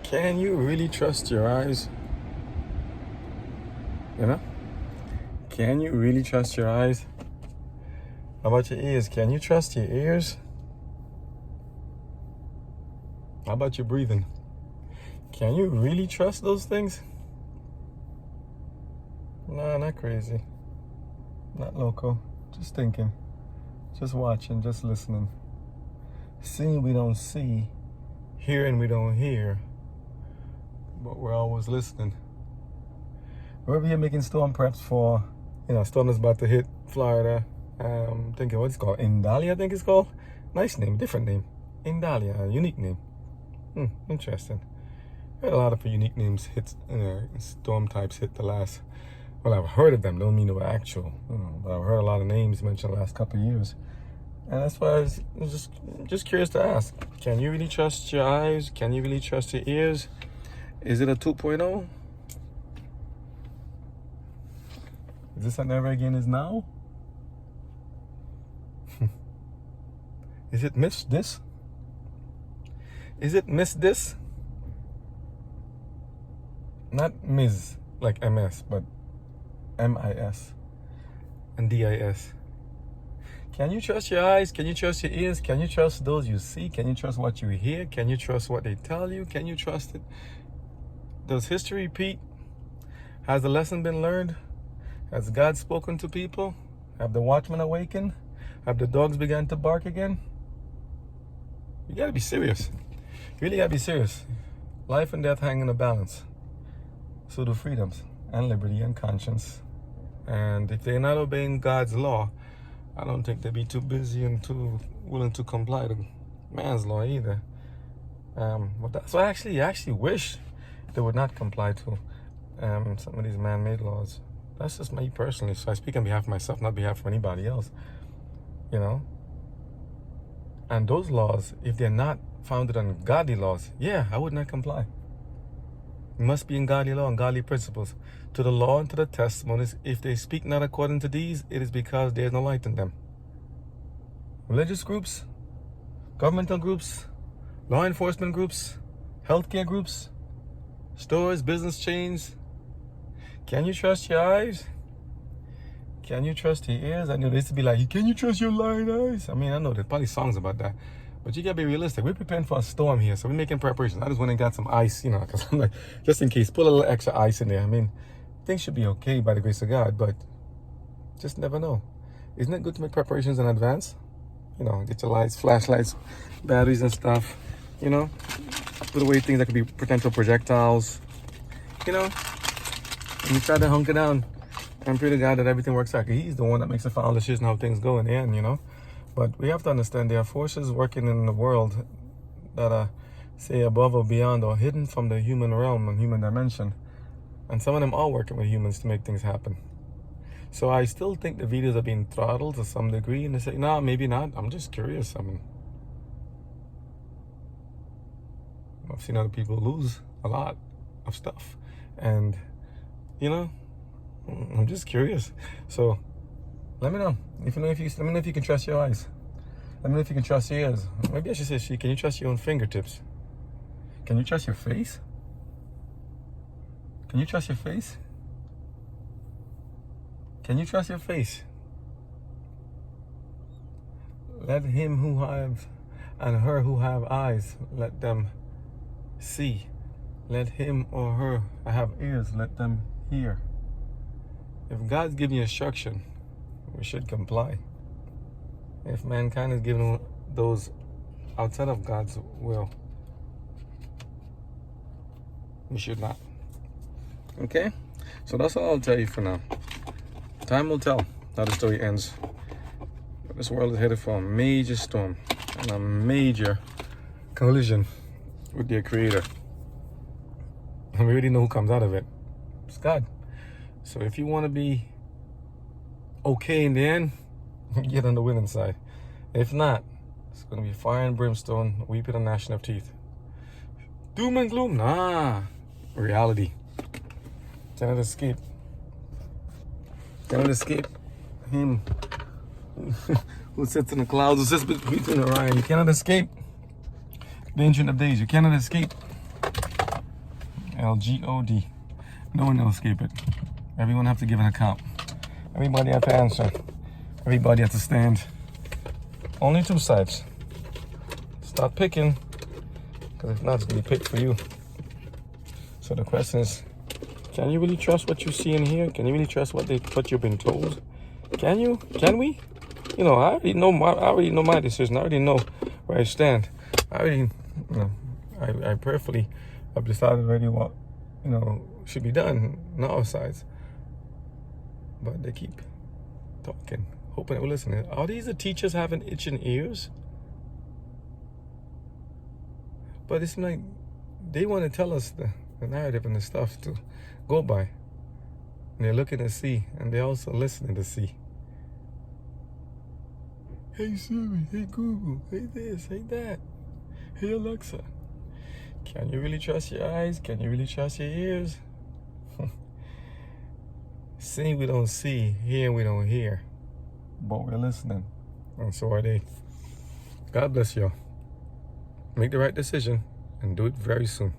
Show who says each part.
Speaker 1: Can you really trust your eyes? You know? Can you really trust your eyes? How about your ears? Can you trust your ears? How about your breathing? Can you really trust those things? Nah, not crazy. Not local. Just thinking. Just watching. Just listening. Seeing we don't see. Hearing we don't hear. But we're always listening. We're over here making storm preps for, storm that's about to hit Florida. Thinking what it's called. Indalia, I think it's called. Nice name. Different name. Indalia. A unique name. Interesting. I had a lot of unique names hit, storm types hit the last. Well, I've heard of them. Don't mean they were actual. But I've heard a lot of names mentioned the last couple of years. And that's why I was just curious to ask. Can you really trust your eyes? Can you really trust your ears? Is it a 2.0? Is this a never again is now? Is it MisDis? Is it MisDis? Not Ms. like MS, but MIS and DIS. Can you trust your eyes? Can you trust your ears? Can you trust those you see? Can you trust what you hear? Can you trust what they tell you? Can you trust it? Does history repeat? Has the lesson been learned? Has God spoken to people? Have the watchmen awakened? Have the dogs begun to bark again? You gotta be serious. You really gotta be serious. Life and death hang in a balance. So do freedoms and liberty and conscience. And if they're not obeying God's law, I don't think they'd be too busy and too willing to comply to man's law either. But that's why I actually wish they would not comply to some of these man-made laws. That's just me personally. So I speak on behalf of myself, not behalf of anybody else. And those laws, if they're not founded on godly laws, I would not comply. It must be in godly law and godly principles. To the law and to the testimonies, if they speak not according to these, it is because there is no light in them. Religious groups, governmental groups, law enforcement groups, healthcare groups, stores, business chains. Can you trust your eyes? Can you trust your ears? I know they used to be like, can you trust your lying eyes? I mean, I know there's probably songs about that. But you gotta be realistic. We're preparing for a storm here, so we're making preparations. I just went and got some ice, because I'm like, just in case, put a little extra ice in there. I mean, things should be okay by the grace of God, but just never know. Isn't it good to make preparations in advance? Get your lights, flashlights, batteries and stuff, put away things that could be potential projectiles, and you try to hunker down and pray to God that everything works out. He's the one that makes the final decision how things go in the end, But we have to understand there are forces working in the world that are, say, above or beyond or hidden from the human realm and human dimension. And some of them are working with humans to make things happen. So I still think the videos are being throttled to some degree. And they say, no, maybe not. I'm just curious. I mean, I've seen other people lose a lot of stuff. And, I'm just curious. So let me know. Let me know if you can trust your eyes. Let me know if you can trust your ears. Maybe I should say, can you trust your own fingertips? Can you trust your face? Can you trust your face? Can you trust your face? Let him who have and her who have eyes, let them see. Let him or her have ears, let them hear. If God's giving you instruction, we should comply. If mankind is giving those outside of God's will, we should not. Okay? So that's all I'll tell you for now. Time will tell how the story ends. But this world is headed for a major storm and a major collision with their creator. And we already know who comes out of it. It's God. So if you want to be okay in the end, get on the winning side. If not, it's going to be fire and brimstone, weeping and gnashing of teeth. Doom and gloom? Nah. Reality. Cannot escape. Cannot escape him who sits in the clouds, who sits between Orion. You cannot escape the Ancient of Days. You cannot escape LGOD. No one will escape it. Everyone have to give an account. Everybody have to answer. Everybody has to stand. Only two sides. Stop picking, because if not, it's going to be picked for you. So the question is, can you really trust what you see in here? Can you really trust what you've been told? Can you? Can we? You know, I already know my decision. I already know where I stand. I prayerfully have decided already what, should be done on all sides. But they keep talking, hoping we're listening. Are these the teachers having itching ears? But it's like they want to tell us the narrative and the stuff to go by. And they're looking to see, and they're also listening to see. Hey Siri, hey Google, hey this, hey that, hey Alexa. Can you really trust your eyes? Can you really trust your ears? Seeing we don't see, hearing we don't hear, but we're listening, and so are they. God bless y'all. Make the right decision and do it very soon.